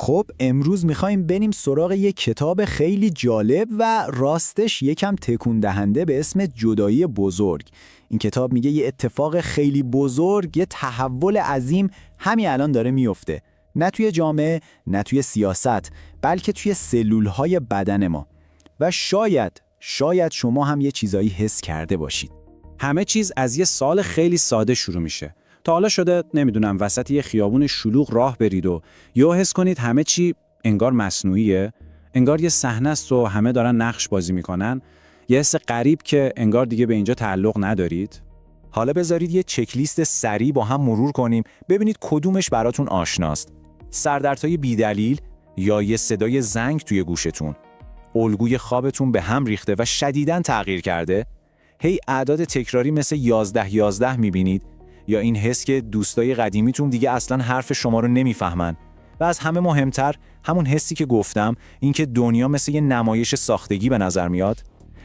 خب امروز میخوایم بریم سراغ یک کتاب خیلی جالب و راستش یکم تکون دهنده به اسم جدایی بزرگ. این کتاب میگه یه اتفاق خیلی بزرگ، یه تحول عظیم همین الان داره میفته. نه توی جامعه، نه توی سیاست، بلکه توی سلولهای بدن ما. و شاید شما هم یه چیزایی حس کرده باشید. همه چیز از یه سال خیلی ساده شروع میشه. تا حالا شده نمیدونم وسط یه خیابون شلوغ راه برید و یا حس کنید همه چی انگار مصنوعیه، انگار یه صحنه است و همه دارن نقش بازی میکنن، یه حس غریب که انگار دیگه به اینجا تعلق ندارید. حالا بذارید یه چکلیست سریع با هم مرور کنیم ببینید کدومش براتون آشناست. سردردهای بیدلیل یا یه صدای زنگ توی گوشتون، الگوی خوابتون به هم ریخته و شدیداً تغییر کرده، هی اعداد تکراری مثل 11 میبینید، یا این حس که دوستای قدیمیتون دیگه اصلاً حرف شما رو نمیفهمن. و از همه مهمتر همون حسی که گفتم، اینکه دنیا مثل یه نمایش ساختگی به نظر میاد.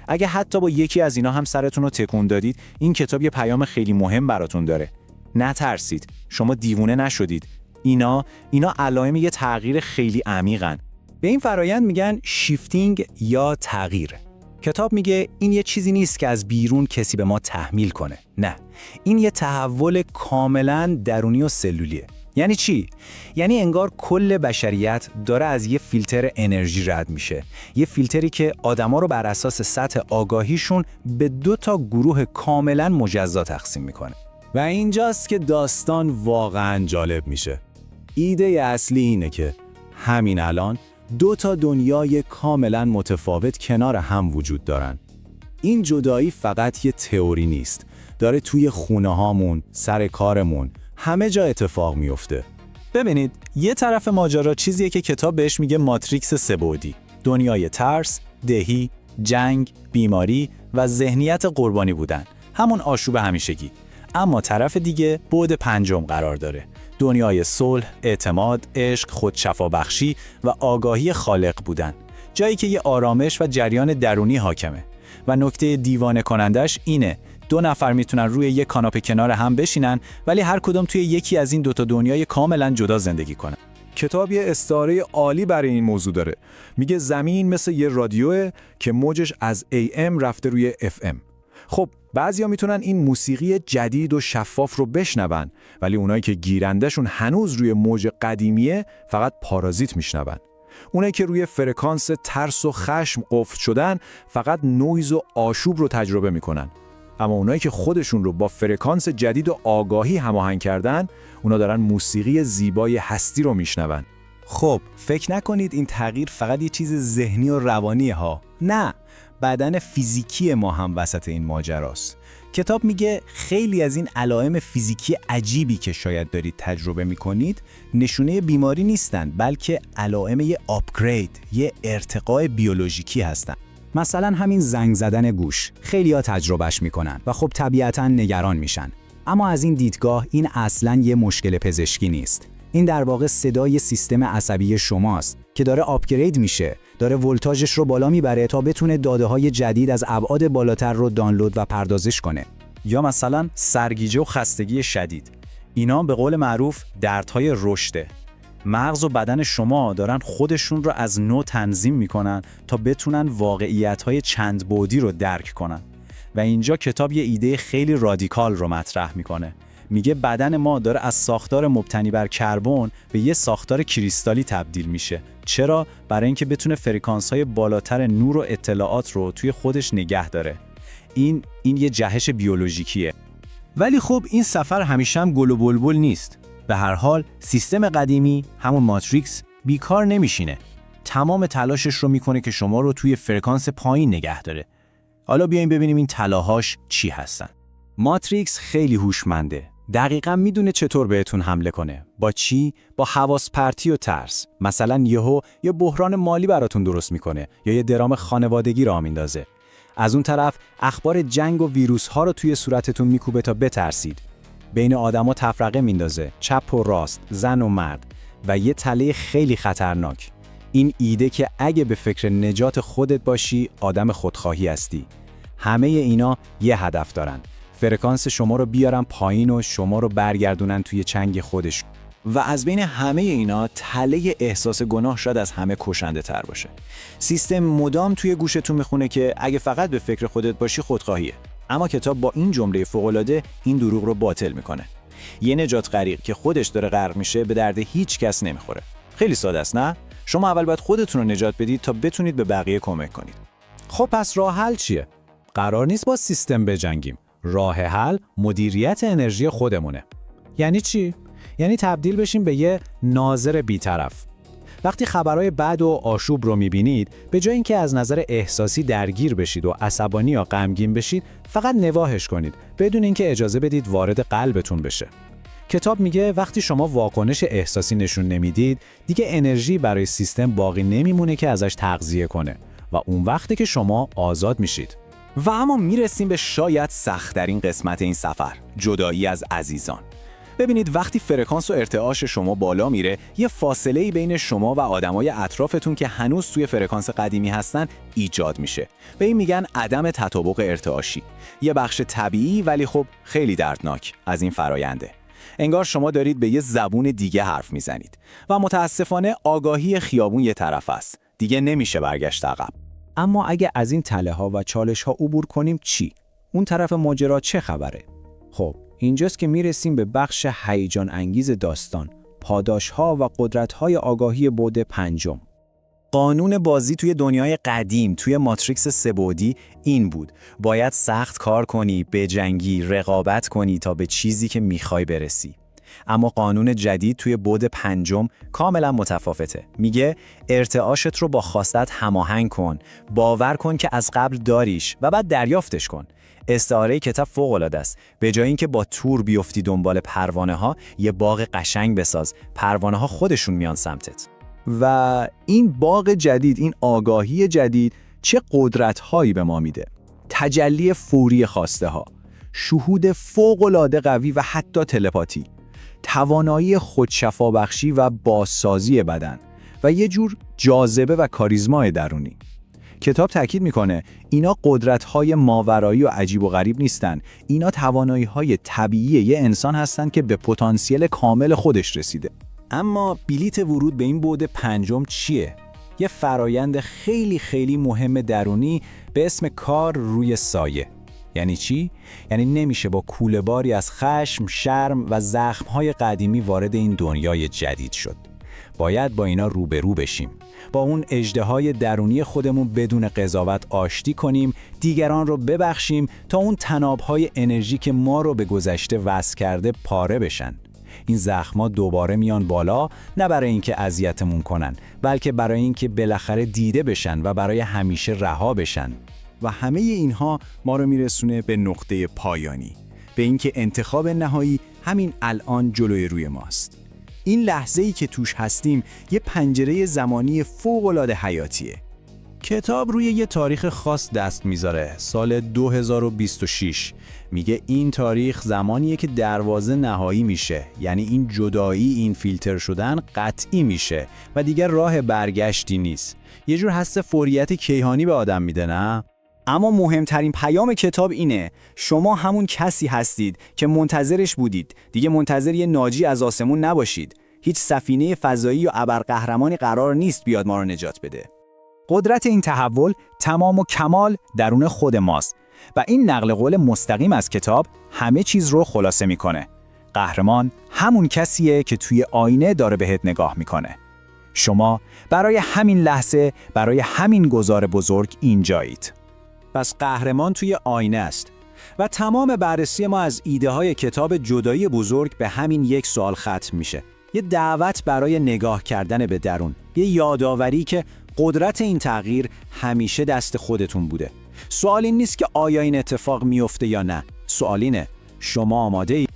اگه حتی با یکی از اینا هم سرتون رو تکون دادید، این کتاب یه پیام خیلی مهم براتون داره. نترسید، شما دیوونه نشدید. اینا علائم یه تغییر خیلی عمیقن. به این فرایند میگن شیفتینگ یا تغییر. کتاب میگه این یه چیزی نیست که از بیرون کسی به ما تحمیل کنه. نه، این یه تحول کاملاً درونی و سلولیه. یعنی چی؟ یعنی انگار کل بشریت داره از یه فیلتر انرژی رد میشه. یه فیلتری که آدما رو بر اساس سطح آگاهیشون به 2 گروه کاملاً مجزا تقسیم میکنه. و اینجاست که داستان واقعاً جالب میشه. ایده اصلی اینه که همین الان 2 دنیای کاملاً متفاوت کنار هم وجود دارن. این جدایی فقط یه تئوری نیست. داره توی خونه هامون، سر کارمون، همه جا اتفاق میفته. ببینید، یه طرف ماجرا چیزیه که کتاب بهش میگه ماتریکس 3 بعدی. دنیای ترس، دهی، جنگ، بیماری و ذهنیت قربانی بودن. همون آشوب همیشگی. اما طرف دیگه بعد 5 قرار داره. دنیای صلح، اعتماد، عشق، خودشفابخشی و آگاهی خالق بودن. جایی که یه آرامش و جریان درونی حاکمه. و نکته دیوانه کنندش اینه 2 نفر میتونن روی یک کاناپه کنار هم بشینن ولی هر کدوم توی یکی از این 2 دنیای کاملا جدا زندگی کنن. کتاب یه استعاره عالی برای این موضوع داره. میگه زمین مثل یه رادیوه که موجش از AM رفته روی FM. خب بعضیا میتونن این موسیقی جدید و شفاف رو بشنون، ولی اونایی که گیرندشون هنوز روی موج قدیمیه فقط پارازیت میشنون. اونایی که روی فرکانس ترس و خشم قفل شدن فقط نویز و آشوب رو تجربه میکنن. اما اونایی که خودشون رو با فرکانس جدید و آگاهی هماهنگ کردن، اونا دارن موسیقی زیبای هستی رو میشنون. خب فکر نکنید این تغییر فقط یه چیز ذهنی و روانیه ها. نه، بدن فیزیکی ما هم وسط این ماجراست. کتاب میگه خیلی از این علائم فیزیکی عجیبی که شاید دارید تجربه میکنید نشونه بیماری نیستن، بلکه علائم یه آپگرید، یه ارتقاء بیولوژیکی هستن. مثلا همین زنگ زدن گوش، خیلی‌ها تجربهش میکنن و خب طبیعتاً نگران میشن. اما از این دیدگاه این اصلاً یه مشکل پزشکی نیست. این در واقع صدای سیستم عصبی شماست که داره آپگرید میشه، داره ولتاژش رو بالا میبره تا بتونه داده‌های جدید از ابعاد بالاتر رو دانلود و پردازش کنه. یا مثلا سرگیجه و خستگی شدید. اینا به قول معروف دردهای رشده. مغز و بدن شما دارن خودشون رو از نو تنظیم میکنن تا بتونن واقعیت‌های چند بعدی رو درک کنن. و اینجا کتاب یه ایده خیلی رادیکال رو مطرح میکنه. میگه بدن ما داره از ساختار مبتنی بر کربن به یه ساختار کریستالی تبدیل میشه. چرا؟ برای اینکه بتونه فرکانس‌های بالاتر نور و اطلاعات رو توی خودش نگه داره. این یه جهش بیولوژیکیه. ولی خب این سفر همیشه هم گل و بلبل نیست. به هر حال سیستم قدیمی، همون ماتریکس، بیکار نمیشینه. تمام تلاشش رو میکنه که شما رو توی فرکانس پایین نگه داره. حالا بیایم ببینیم این تلاهاش چی هستن. ماتریکس خیلی هوشمنده. دقیقاً میدونه چطور بهتون حمله کنه. با چی؟ با حواس پرتی و ترس. مثلا یه بحران مالی براتون درست میکنه یا یه درام خانوادگی راه میندازه. از اون طرف اخبار جنگ و ویروس ها رو توی صورتتون میکوبه تا بترسید. بین آدما تفرقه میندازه، چپ و راست، زن و مرد، و یه تله خیلی خطرناک. این ایده که اگه به فکر نجات خودت باشی، آدم خودخواهی هستی. همه اینا یه هدف دارن. فرکانس شما رو بیارن پایین و شما رو برگردونن توی چنگ خودش. و از بین همه اینا تله احساس گناه شاید از همه کشنده تر باشه. سیستم مدام توی گوشتون میخونه که اگه فقط به فکر خودت باشی خودخواهیه. اما کتاب با این جمله فوق‌العاده این دروغ رو باطل میکنه. یه نجات غریق که خودش داره غرق میشه به درد هیچ کس نمیخوره. خیلی ساده است نه؟ شما اول باید خودتون رو نجات بدید تا بتونید به بقیه کمک کنید. خب پس راه حل چیه؟ قرار نیست با سیستم بجنگیم. راه حل مدیریت انرژی خودمونه. یعنی چی؟ یعنی تبدیل بشیم به یه ناظر بی‌طرف. وقتی خبرهای بد و آشوب رو می‌بینید، به جای اینکه از نظر احساسی درگیر بشید و عصبانی یا غمگین بشید، فقط نواهش کنید بدون اینکه اجازه بدید وارد قلبتون بشه. کتاب میگه وقتی شما واکنش احساسی نشون نمیدید، دیگه انرژی برای سیستم باقی نمیمونه که ازش تغذیه کنه و اون وقته که شما آزاد میشید. و اما میرسیم به شاید سخت‌ترین قسمت این سفر، جدایی از عزیزان. ببینید وقتی فرکانس و ارتعاش شما بالا میره، یه فاصله‌ای بین شما و آدمای اطرافتون که هنوز توی فرکانس قدیمی هستن ایجاد میشه. به این میگن عدم تطابق ارتعاشی. یه بخش طبیعی ولی خب خیلی دردناک از این فراینده. انگار شما دارید به یه زبون دیگه حرف میزنید و متاسفانه آگاهی خیابون یه طرف است. دیگه نمیشه برگشت عقب. اما اگه از این تله‌ها و چالش‌ها عبور کنیم چی؟ اون طرف ماجرا چه خبره؟ خب اینجاست که میرسیم به بخش هیجان انگیز داستان، پاداش‌ها و قدرت‌های آگاهی بعد پنجم. قانون بازی توی دنیای قدیم، توی ماتریکس سه‌بعدی این بود: باید سخت کار کنی، بجنگی، رقابت کنی تا به چیزی که میخوای برسی. اما قانون جدید توی بعد پنجم کاملا متفاوته. میگه ارتعاشت رو با خواستت هماهنگ کن، باور کن که از قبل داریش و بعد دریافتش کن. استعاره کتاب فوق‌العاده است. به جای اینکه با تور بیفتی دنبال پروانه ها، یه باغ قشنگ بساز. پروانه ها خودشون میان سمتت. و این باغ جدید، این آگاهی جدید چه قدرت‌هایی به ما میده؟ تجلی فوری خواسته ها، شهود فوق‌العاده قوی و حتی تلپاتی، توانایی خودشفابخشی و بازسازی بدن و یه جور جاذبه و کاریزمای درونی. کتاب تاکید میکنه اینا قدرت‌های ماورایی و عجیب و غریب نیستن. اینا توانایی‌های طبیعی یه انسان هستن که به پتانسیل کامل خودش رسیده. اما بلیت ورود به این بعد پنجم چیه؟ یه فرایند خیلی خیلی مهم درونی به اسم کار روی سایه. یعنی چی؟ یعنی نمیشه با کوله‌باری از خشم، شرم و زخم‌های قدیمی وارد این دنیای جدید شد. باید با اینا روبرو بشیم. با اون اژدهای درونی خودمون بدون قضاوت آشتی کنیم، دیگران رو ببخشیم تا اون تناب‌های انرژی که ما رو به گذشته وصل کرده پاره بشن. این زخم‌ها دوباره میان بالا، نه برای اینکه اذیتمون کنن، بلکه برای اینکه بالاخره دیده بشن و برای همیشه رها بشن. و همه اینها ما رو میرسونه به نقطه پایانی، به اینکه انتخاب نهایی همین الان جلوی روی ماست. این لحظه‌ای که توش هستیم یه پنجره زمانی فوق‌العاده حیاتیه. کتاب روی یه تاریخ خاص دست میذاره، سال 2026. میگه این تاریخ زمانیه که دروازه نهایی میشه، یعنی این جدایی، این فیلتر شدن قطعی میشه و دیگر راه برگشتی نیست. یه جور حس فوریت کیهانی به آدم میده نه؟ اما مهمترین پیام کتاب اینه: شما همون کسی هستید که منتظرش بودید. دیگه منتظر یه ناجی از آسمون نباشید. هیچ سفینه فضایی یا ابرقهرمانی قرار نیست بیاد ما رو نجات بده. قدرت این تحول تمام و کمال درون خود ماست و این نقل قول مستقیم از کتاب همه چیز رو خلاصه میکنه. قهرمان همون کسیه که توی آینه داره بهت نگاه میکنه. شما برای همین لحظه، برای همین گذار بزرگ اینجایید. پس قهرمان توی آینه است و تمام بررسی ما از ایده های کتاب جدایی بزرگ به همین یک سوال ختم میشه. یه دعوت برای نگاه کردن به درون، یه یادآوری که قدرت این تغییر همیشه دست خودتون بوده. سوال این نیست که آیا این اتفاق میفته یا نه. سوال اینه: شما آماده ای؟